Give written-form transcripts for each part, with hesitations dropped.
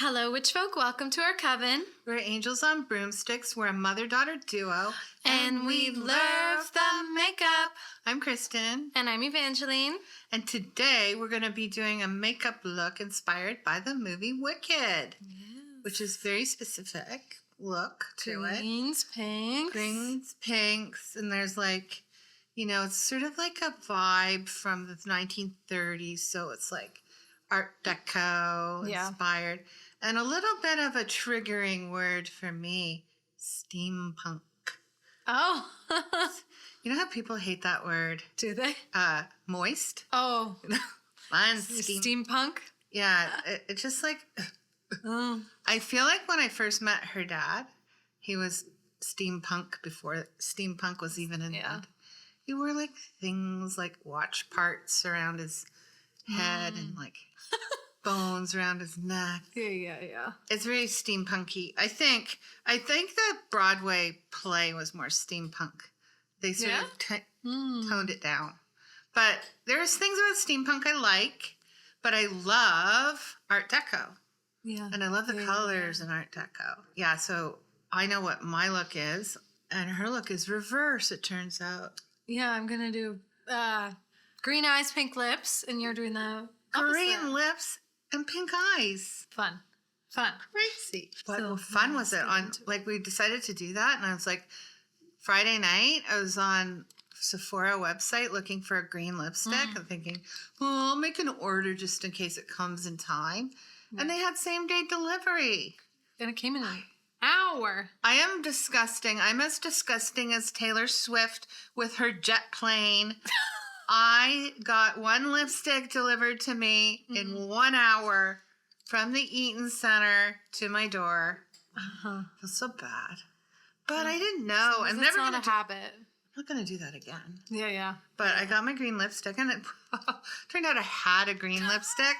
Hello, witch folk. Welcome to our coven. We're angels on broomsticks. We're a mother-daughter duo. And we love the makeup. I'm Kristen. And I'm Evangeline. And today we're going to be doing a makeup look inspired by the movie Wicked, which is very specific look to it. Greens, pinks. Greens, pinks, and there's like, it's sort of like a vibe from the 1930s. So it's like Art Deco inspired. And a little bit of a triggering word for me, steampunk. Oh. You know how people hate that word? Do they? Moist. Oh. Mine's steampunk? Yeah, it's just like... Oh. I feel like when I first met her dad, he was steampunk before steampunk was even invented. He wore like things like watch parts around his head and like bones around his neck. Yeah. It's very steampunky. I think the Broadway play was more steampunk. They sort of toned it down. But there's things about steampunk I like, but I love Art Deco. Yeah. And I love the colors in Art Deco. Yeah, so I know what my look is, and her look is reverse, it turns out. Yeah, I'm going to do green eyes, pink lips, and you're doing the green lips and pink eyes. Fun. Crazy. What So fun was it? We decided to do that, and I was like, Friday night, I was on Sephora website looking for a green lipstick and thinking, well, I'll make an order just in case it comes in time. And they had same-day delivery. And it came in an hour. I am disgusting. I'm as disgusting as Taylor Swift with her jet plane. I got one lipstick delivered to me in 1 hour from the Eaton Center to my door. I feel so bad. But I didn't know. I'm never going to habit. I'm not going to do that again. Yeah. But I got my green lipstick, and it turned out I had a green lipstick.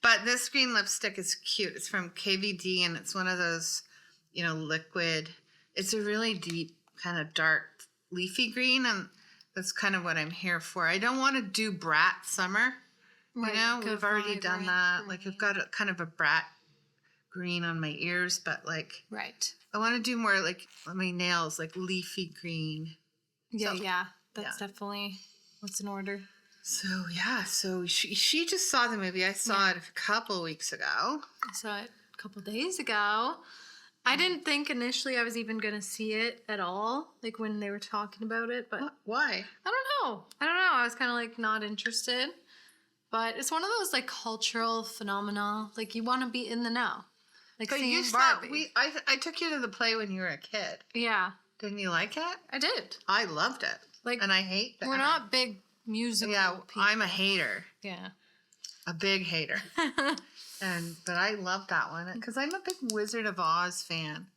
But this green lipstick is cute. It's from KVD, and it's one of those, liquid. It's a really deep, kind of dark, leafy green, and that's kind of what I'm here for. I don't want to do brat summer. Right, we've already done that. Like, I've got a kind of a brat green on my ears, but like, right. I want to do more like on my nails, like leafy green. Yeah. That's definitely what's in order. So she just saw the movie. I saw it a couple weeks ago. I saw it a couple days ago. I didn't think initially I was even going to see it at all, like when they were talking about it. But why? I don't know. I was kind of like not interested. But it's one of those like cultural phenomena. Like you want to be in the know. Like seeing Barbie. I took you to the play when you were a kid. Yeah. Didn't you like it? I did. I loved it. And I hate that. We're not big musical people. I'm a hater. Yeah. A big hater. But I love that one because I'm a big Wizard of Oz fan.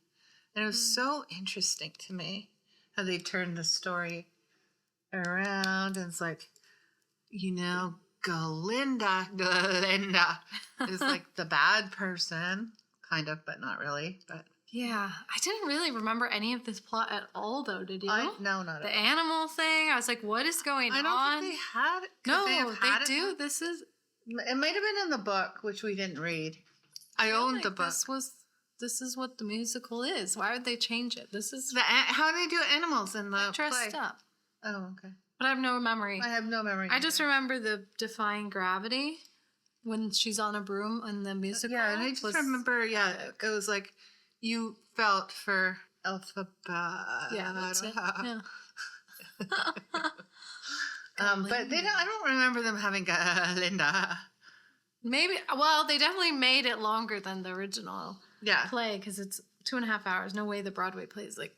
And it was so interesting to me how they turned the story around. And it's like, Glinda is like the bad person, kind of, but not really. But yeah, I didn't really remember any of this plot at all, though. Did you? No, not the at all. animal thing. I was like, what is going on? I don't think they had it. No, they do. This is. It might have been in the book, which we didn't read. I owned the book. This is what the musical is. Why would they change it? This is how do they do animals in the dressed play? up. Oh, okay. But I have no memory. I have no memory. I just remember the defying gravity when she's on a broom in the musical. Yeah, and I just remember. Yeah, it was like you felt for Elphaba. Yeah, that's it. Yeah. But I don't remember them having Linda. Maybe. Well, they definitely made it longer than the original play because it's 2.5 hours. No way the Broadway play is like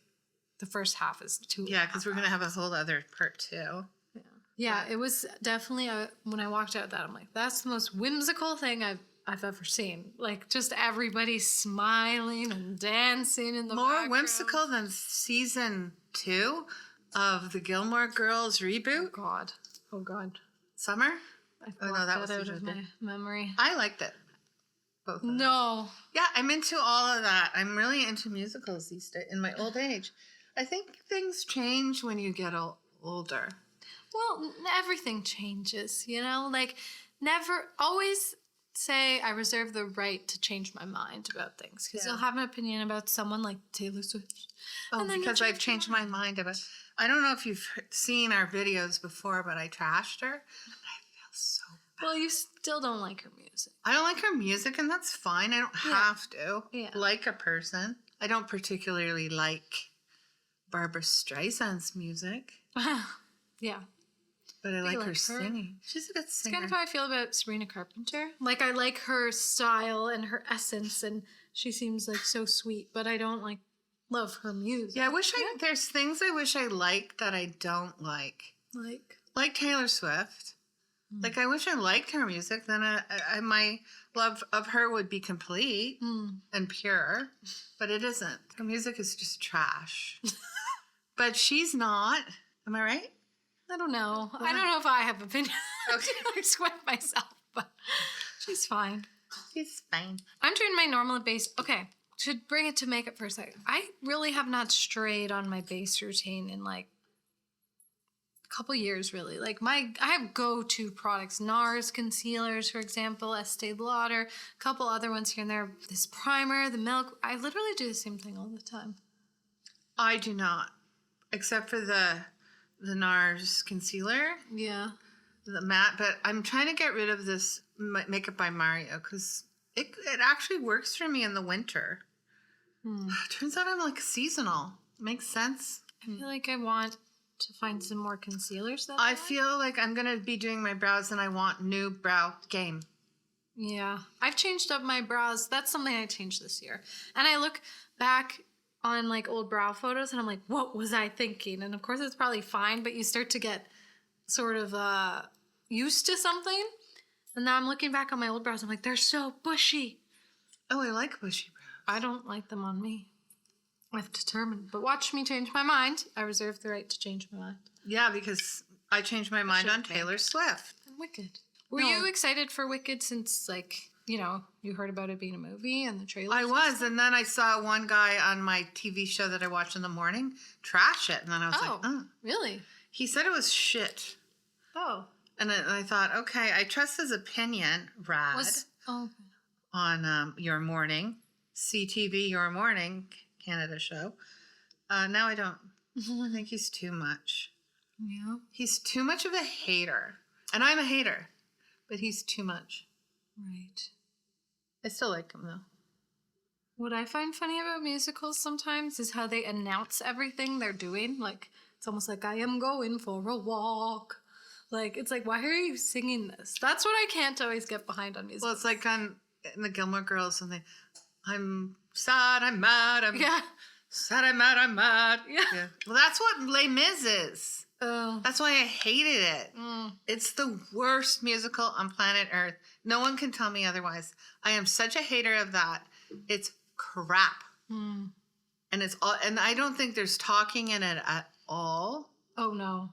the first half is 2. Yeah, because we're gonna have a whole other part too. Yeah, it was definitely when I walked out of that, I'm like, that's the most whimsical thing I've ever seen. Like just everybody smiling and dancing in the background. Whimsical than season 2 of the Gilmore Girls reboot. Oh God. Summer? That was out of my memory. I liked it. Both. No. Yeah, I'm into all of that. I'm really into musicals these days in my old age. I think things change when you get older. Well, everything changes, like never always say I reserve the right to change my mind about things because you'll have an opinion about someone like Taylor Swift. Oh, and then because you I've changed my mind about. I don't know if you've seen our videos before, but I trashed her. I feel so bad. Well, you still don't like her music. I don't like her music, and that's fine. I don't have to like a person. I don't particularly like Barbara Streisand's music. Yeah. But I like her singing. She's a good singer. It's kind of how I feel about Sabrina Carpenter. Like, I like her style and her essence, and she seems like so sweet, but I don't like love her music. Yeah, there's things I wish I liked that I don't like. Like Taylor Swift. Like, I wish I liked her music, then my love of her would be complete and pure, but it isn't. Her music is just trash. But she's not. Am I right? I don't know. I don't know if I have opinions. Okay. I sweat myself, but she's fine. She's fine. I'm doing my normal bass. Okay, to bring it to makeup for a second. I really have not strayed on my base routine in like a couple years, really. Like I have go-to products. NARS concealers, for example, Estee Lauder, a couple other ones here and there. This primer, the milk. I literally do the same thing all the time. I do not. Except for the NARS concealer. Yeah. The matte, but I'm trying to get rid of this Makeup by Mario because it actually works for me in the winter. Turns out I'm like seasonal. Makes sense. I feel like I want to find some more concealers that I feel like I'm going to be doing my brows and I want new brow game. Yeah. I've changed up my brows. That's something I changed this year. And I look back on like old brow photos and I'm like, what was I thinking? And of course it's probably fine, but you start to get sort of used to something. And now I'm looking back on my old brows. I'm like, they're so bushy. Oh, I like bushy brows. I don't like them on me. I've determined. But watch me change my mind. I reserve the right to change my mind. Yeah, because I changed my mind on Taylor Swift. And Wicked. Were you excited for Wicked since, like, you know, you heard about it being a movie and the trailer? I was, and then I saw one guy on my TV show that I watch in the morning trash it, and then I was like, oh. Really? He said it was shit. Oh. And I thought, okay, I trust his opinion, Rad, on Your Morning, CTV Your Morning, Canada show. Now I don't. I think he's too much. Yeah. He's too much of a hater. And I'm a hater, but he's too much. Right. I still like him, though. What I find funny about musicals sometimes is how they announce everything they're doing. Like, it's almost like, I am going for a walk. Like, it's like, why are you singing this? That's what I can't always get behind on musicals. Well, it's like in the Gilmore Girls, and I'm sad, I'm mad, sad, I'm mad, I'm mad. Yeah. Well, that's what Les Mis is. Oh. That's why I hated it. It's the worst musical on planet Earth. No one can tell me otherwise. I am such a hater of that. It's crap. And it's all, and I don't think there's talking in it at all. Oh no.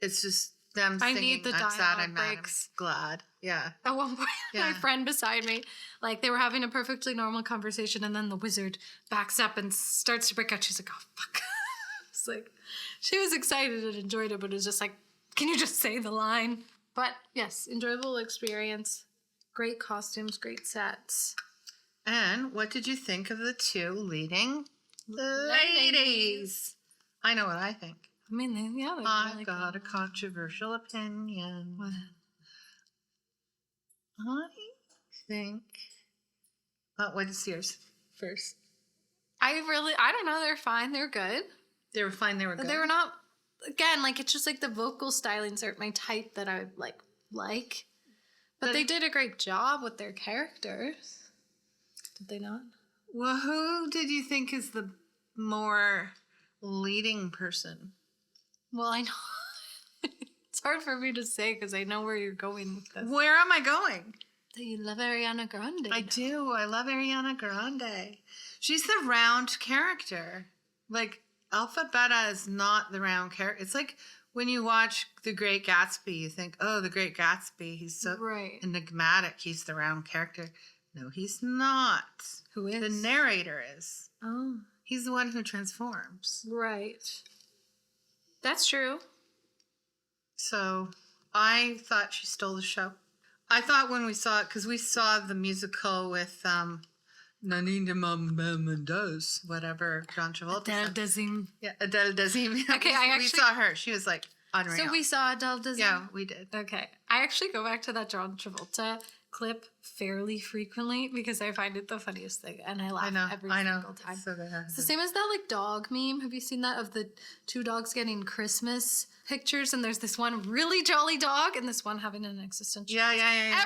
It's just them singing. I need the I'm sad, I'm mad, breaks. I'm glad. Yeah. At one point, my friend beside me, like, they were having a perfectly normal conversation, and then the wizard backs up and starts to break out. She's like, oh, fuck. It's like, she was excited and enjoyed it, but it was just like, can you just say the line? But yes, enjoyable experience. Great costumes, great sets. And what did you think of the two leading ladies? I know what I think. I mean, they're I've really got good. a controversial opinion. What? I think. What is yours first? I don't know. They're fine. They're good. They were fine. They were good. They were not, again, like, it's just like the vocal stylings aren't my type that I like. But they did a great job with their characters. Did they not? Well, who did you think is the more leading person? Well, I know. It's hard for me to say because I know where you're going with this. Where am I going? That you love Ariana Grande. I do. I love Ariana Grande. She's the round character. Like, Alpha Beta is not the round character. It's like when you watch The Great Gatsby, you think, oh, The Great Gatsby, he's so enigmatic. He's the round character. No, he's not. Who is? The narrator is. Oh. He's the one who transforms. Right. That's true. So I thought she stole the show. I thought when we saw it, because we saw the musical with Nanina Mama Does, whatever John Travolta Adele said. Dazeem. Yeah, Adele Dazeem. Okay, we saw her. She was like unreal. So we saw Adele Dazeem? Yeah, we did. Okay. I actually go back to that John Travolta clip fairly frequently because I find it the funniest thing. And I laugh every single time. It's so good. It's the same as that like dog meme. Have you seen that of the two dogs getting Christmas pictures? And there's this one really jolly dog and this one having an existential. Yeah.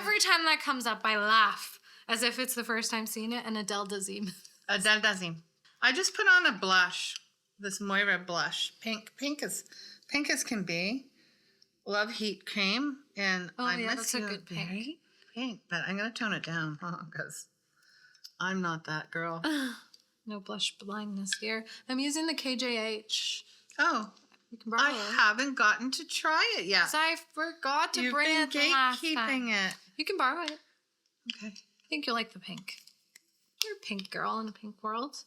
Every time that comes up, I laugh as if it's the first time seeing it. And Adele Dazeem. Adele Dazeem. I just put on a blush. This Moira blush. Pink as can be. Love Heat Cream. And that's a good pink. But I'm going to tone it down because I'm not that girl. No blush blindness here. I'm using the KJH. Oh, You can borrow I it. haven't gotten to try it yet. 'Cause I forgot to You've bring been it the last time. gatekeeping it. You can borrow it. Okay. I think you'll like the pink. You're a pink girl in a pink world.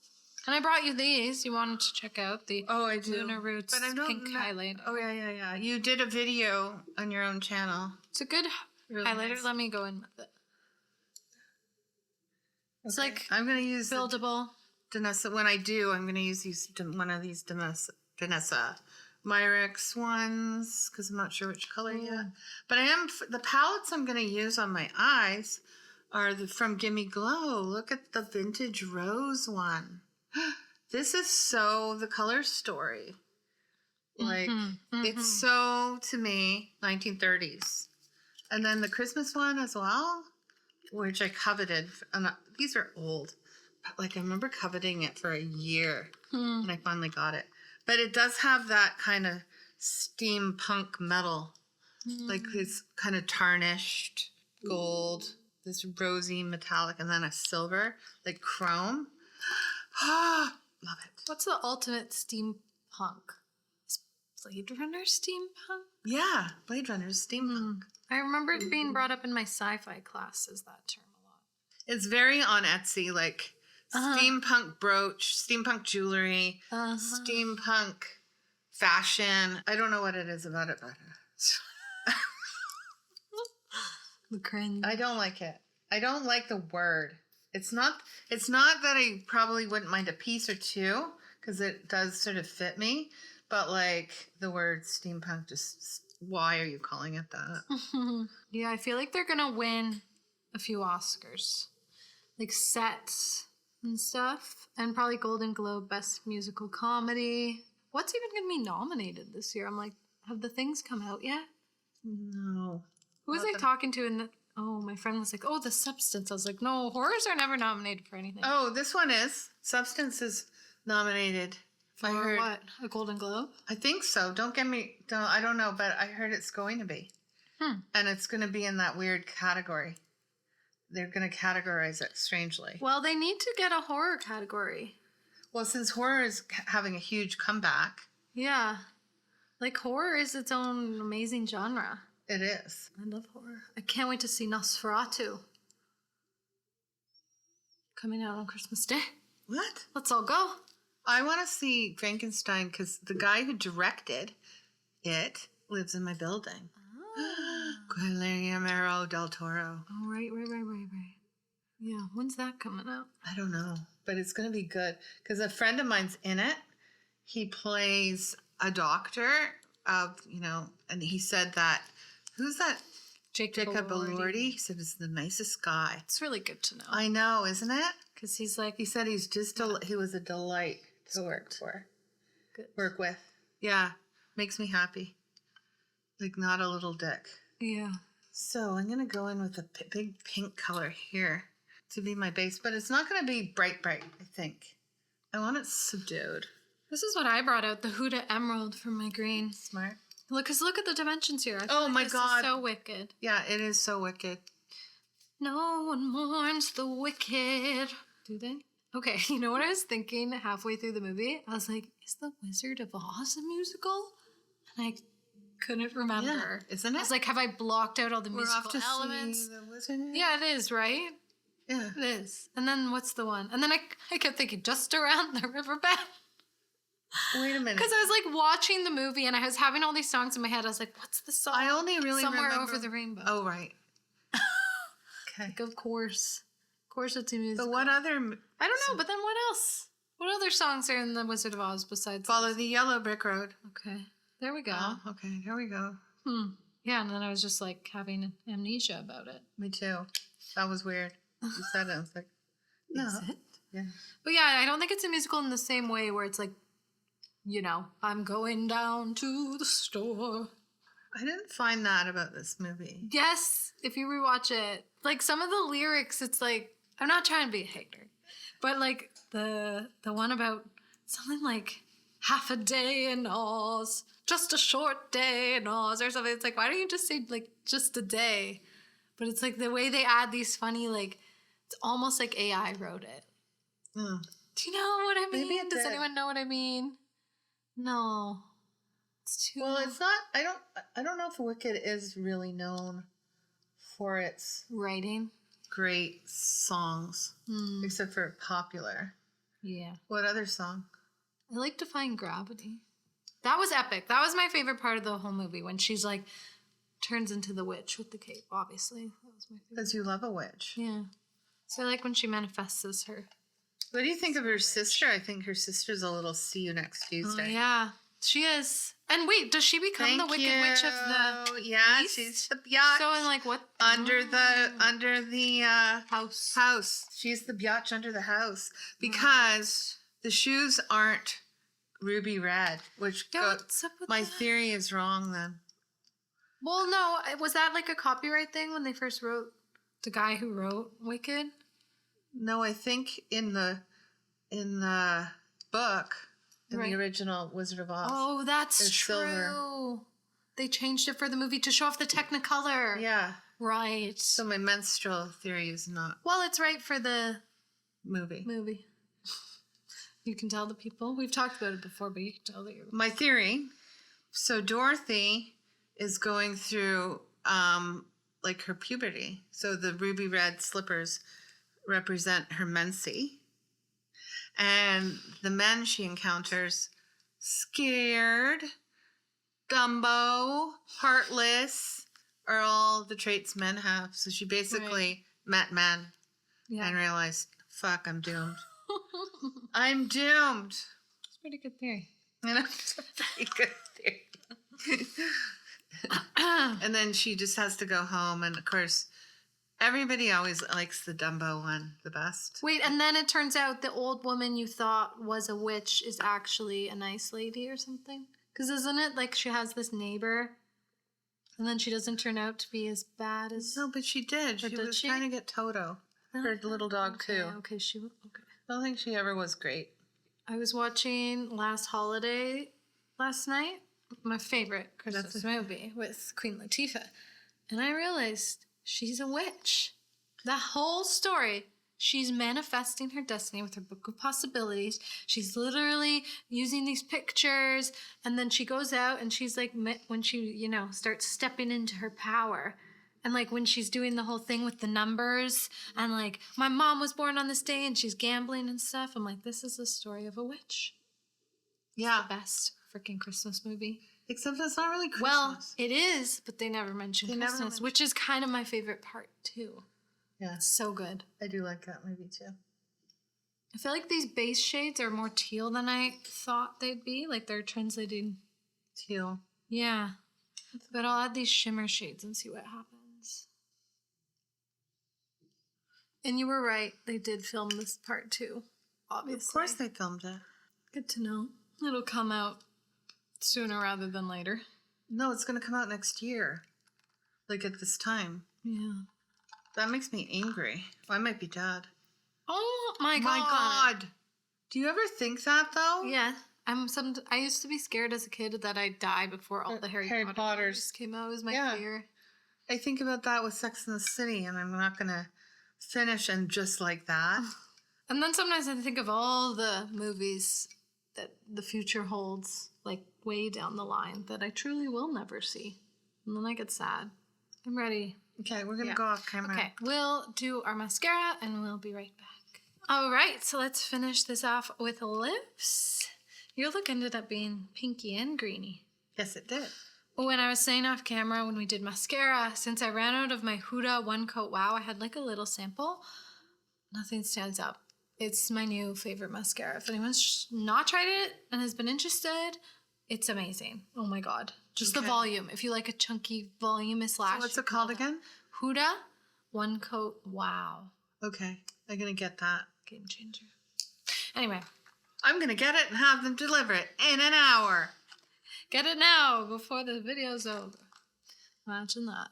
And I brought you these. You wanted to check out the I do. Lunar Roots pink highlighter. Oh, yeah. You did a video on your own channel. It's a good Really highlighter. nice. Let me go in with it. It's Okay. like I'm going to use buildable. Danessa. When I do, I'm going to use one of these Danessa Myrix ones because I'm not sure which color yet. But the palettes I'm going to use on my eyes are from Gimme Glow. Look at the vintage rose one. This is so the color story. Like it's so to me 1930s. And then the Christmas one as well, which I coveted. And these are old. But like I remember coveting it for a year and I finally got it. But it does have that kind of steampunk metal. Like this kind of tarnished gold, this rosy metallic, and then a silver, like chrome. Ah, love it. What's the ultimate steampunk? Is Blade Runner steampunk? Yeah, Blade Runner is steampunk. I remember it being brought up in my sci-fi classes, that term a lot. It's very on Etsy, like steampunk brooch, steampunk jewelry, steampunk fashion. I don't know what it is about it, but The cringe. I don't like it. I don't like the word. It's not that I probably wouldn't mind a piece or two because it does sort of fit me, but like the word steampunk just why are you calling it that? Yeah, I feel like they're gonna win a few Oscars. Like sets and stuff. And probably Golden Globe Best Musical Comedy. What's even gonna be nominated this year? I'm like, have the things come out yet? No. Who was I talking to in the my friend was like, The Substance. I was like, no, horrors are never nominated for anything. Oh, this one is. Substance is nominated. For what? A Golden Globe? I think so. I don't know, but I heard it's going to be. And it's going to be in that weird category. They're going to categorize it strangely. Well, they need to get a horror category. Well, since horror is having a huge comeback. Yeah. Like horror is its own amazing genre. It is. I love horror. I can't wait to see Nosferatu. Coming out on Christmas Day. What? Let's all go. I want to see Frankenstein because the guy who directed it lives in my building. Guillermo del Toro. Oh, right. Yeah, when's that coming out? I don't know, but it's going to be good because a friend of mine's in it. He plays a doctor and he said that, who's that? Jacob Elordi. He said he's the nicest guy. It's really good to know. I know, isn't it? Because he's like... He said he's just he was a delight to work for. Good. Work with. Yeah, makes me happy. Like not a little dick. Yeah. So I'm going to go in with a big pink color here to be my base, but it's not going to be bright, I think. I want it subdued. This is what I brought out, the Huda Emerald from my green. Smart. Look at the dimensions here. My God. This is so wicked. Yeah, it is so wicked. No one mourns the wicked. Do they? Okay, you know what I was thinking halfway through the movie? I was like, is The Wizard of Oz a musical? And I couldn't remember. Yeah, isn't it? I was like, have I blocked out all the musical elements? See the Wizard? Yeah, it is, right? Yeah. It is. And then what's the one? And then I kept thinking, Just Around the Riverbed. Wait a minute. Because I was like watching the movie and I was having all these songs in my head. I was like, what's the song? I only really Somewhere remember... Over the Rainbow. Oh, right. Okay. Like, of course. Of course it's a musical. But what other... I don't know, but then what else? What other songs are in The Wizard of Oz besides Follow this? the Yellow Brick Road. Okay. There we go. Oh, okay. There we go. Yeah, and then I was just like having amnesia about it. Me too. That was weird. You said it. I was like, no. Is it? Yeah. But yeah, I don't think it's a musical in the same way where it's like, you know, I'm going down to the store. I didn't find that about this movie. Yes, if you rewatch it, like some of the lyrics, it's like, I'm not trying to be a hater, but like the one about something like half a day in Oz, just a short day in Oz or something. It's like, why don't you just say like just a day? But it's like the way they add these funny, like, it's almost like AI wrote it. Mm. Do you know what I mean? Maybe it Does did. anyone know what I mean? No. It's too... Well, it's not... I don't know if Wicked is really known for its writing. great songs, except for popular. Yeah. What other song? I like Defying Gravity. That was epic. That was my favorite part of the whole movie when she's like turns into the witch with the cape, obviously. That was my favorite. Because you love a witch. Yeah. So I like when she manifests as her. What do you think of her sister? I think her sister's a little see you next Tuesday. Oh, yeah. She is. And wait, does she become the Wicked Witch of the Yeah, East? she's the biatch. So in like what? Under the house. She's the biatch under the house. Because the shoes aren't ruby red, which Yeah, what's up with my that? theory is wrong then. Well, no. Was that like a copyright thing when they first wrote, the guy who wrote Wicked? No, I think in the book, in Right. the original Wizard of Oz. Oh, that's It's true. silver. They changed it for the movie to show off the Technicolor. Yeah. Right. So my menstrual theory is not Well, it's right for the movie. You can tell the people. We've talked about it before, but you can tell that you're... My theory. So Dorothy is going through like her puberty. So the ruby red slippers represent her menses. And the men she encounters, scared, Dumbo, heartless, are all the traits men have. So she basically met men and realized, fuck, I'm doomed. I'm doomed. It's a pretty good theory. And it's a pretty good theory. And then she just has to go home. And of course, everybody always likes the Dumbo one the best. Wait, and then it turns out the old woman you thought was a witch is actually a nice lady or something? Because isn't it like she has this neighbor and then she doesn't turn out to be as bad as... No, but she did. She did was she? trying to get Toto. Her little dog, too. Okay, okay. I don't think she ever was great. I was watching Last Holiday last night, my favorite Christmas movie with Queen Latifah, and I realized she's a witch. The whole story, she's manifesting her destiny with her book of possibilities. She's literally using these pictures, and then she goes out and she's like, when she, starts stepping into her power. And like when she's doing the whole thing with the numbers and like, my mom was born on this day and she's gambling and stuff. I'm like, this is the story of a witch. Yeah. The best freaking Christmas movie. Except it's not really Christmas. Well, it is, but they never mention Christmas, which is kind of my favorite part too. Yeah. It's so good. I do like that movie too. I feel like these base shades are more teal than I thought they'd be. Like they're translating. Teal. Yeah. But I'll add these shimmer shades and see what happens. And you were right. They did film this part too, obviously. Of course they filmed it. Good to know. It'll come out sooner rather than later. No, it's going to come out next year. Like at this time. Yeah. That makes me angry. I might be dead. Oh my god. My God. Do you ever think that though? Yeah. I used to be scared as a kid that I'd die before all the Harry Potters came out. It was my fear. I think about that with Sex and the City, and I'm not going to finish and just like that. And then sometimes I think of all the movies that the future holds, like way down the line, that I truly will never see. And then I get sad. I'm ready. Okay, we're going to go off camera. Okay, we'll do our mascara and we'll be right back. All right, so let's finish this off with lips. Your look ended up being pinky and greeny. Yes, it did. When I was saying off camera when we did mascara, since I ran out of my Huda One Coat Wow, I had like a little sample. Nothing stands up. It's my new favorite mascara. If anyone's not tried it and has been interested, it's amazing. Oh my God. Just the volume. If you like a chunky, voluminous lash. So what's it called again? Huda One Coat Wow. Okay. I'm going to get that. Game changer. Anyway. I'm going to get it and have them deliver it in an hour. Get it now before the video's over. Imagine that.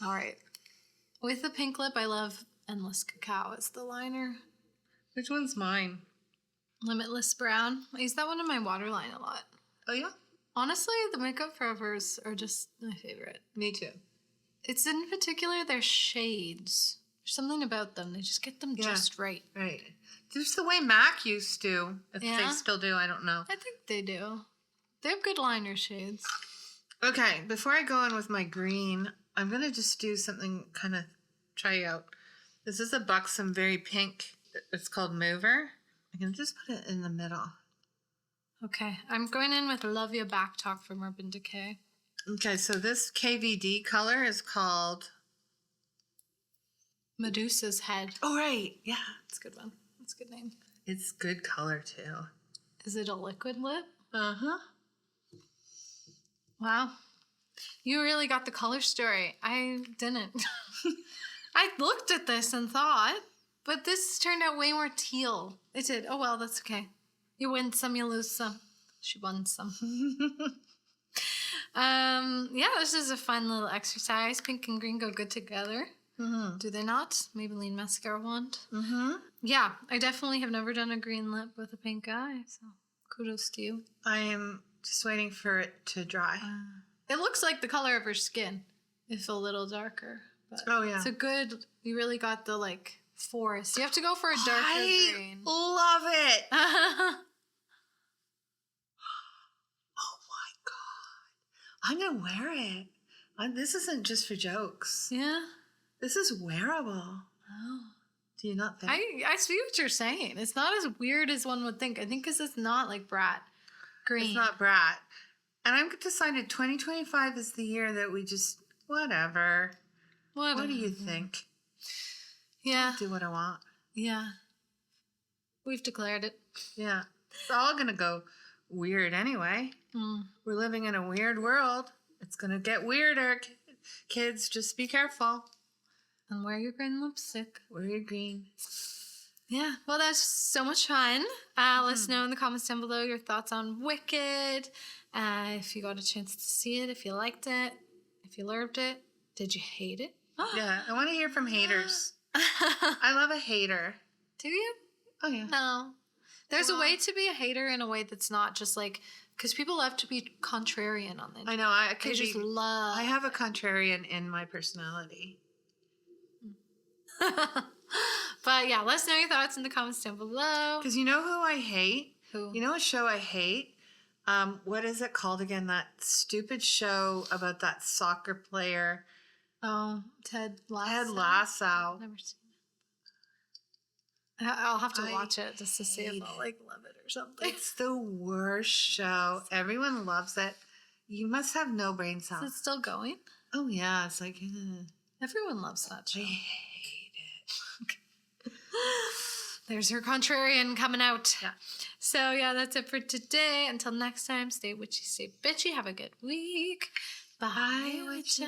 All right. With the pink lip, I love Endless Cacao as the liner. Which one's mine? Limitless Brown. I use that one in my waterline a lot. Oh, yeah? Honestly, the Makeup Forevers are just my favorite. Me too. It's in particular their shades. There's something about them. They just get them just right. Right. Just the way MAC used to. If they still do, I don't know. I think they do. They have good liner shades. Okay, before I go in with my green, I'm going to just do something kind of try out. This is a Buxom Very Pink. It's called Mover. I'm going to just put it in the middle. Okay, I'm going in with Love You Back Talk from Urban Decay. Okay, so this KVD color is called Medusa's Head. Oh, right. Yeah. It's a good one. It's a good name. It's good color, too. Is it a liquid lip? Uh-huh. Wow. You really got the color story. I didn't. I looked at this and thought, but this turned out way more teal. It did. Oh, well, that's okay. You win some, you lose some. She won some. Yeah, this is a fun little exercise. Pink and green go good together. Mm-hmm. Do they not? Maybelline mascara wand. Mm-hmm. Yeah, I definitely have never done a green lip with a pink eye, so kudos to you. I am just waiting for it to dry. It looks like the color of her skin, if a little darker. But it's a good, you really got the, like, forest. You have to go for a darker green. I love it. Oh, my God. I'm going to wear it. This isn't just for jokes. Yeah. This is wearable. Oh. Do you not think? I see what you're saying. It's not as weird as one would think. I think because it's not like brat green. It's not brat. And I've decided 2025 is the year that we just, whatever. What do you think? Yeah. I'll do what I want. Yeah. We've declared it. Yeah. It's all going to go weird anyway. Mm. We're living in a weird world. It's going to get weirder. Kids, just be careful. And wear your green lipstick. Wear your green. Yeah. Well, that's so much fun. Let us know in the comments down below your thoughts on Wicked. If you got a chance to see it, if you liked it, if you loved it, did you hate it? Yeah, I want to hear from haters. I love a hater. Do you? Oh, yeah. No. There's a way to be a hater in a way that's not just like, because people love to be contrarian on it. I know. I have a contrarian in my personality. But yeah, let us know your thoughts in the comments down below. Because you know who I hate? Who? You know a show I hate? What is it called again? That stupid show about that soccer player. Oh, Ted Lasso. Ted Lasso. Never seen it. I'll have to watch it just to see if I'll like love it or something. It's the worst show. Everyone loves it. You must have no brain cells. Is it still going? Oh yeah, it's like everyone loves that show. I hate it. There's her contrarian coming out. Yeah. So yeah, that's it for today. Until next time, stay witchy, stay bitchy. Have a good week. Bye, witches.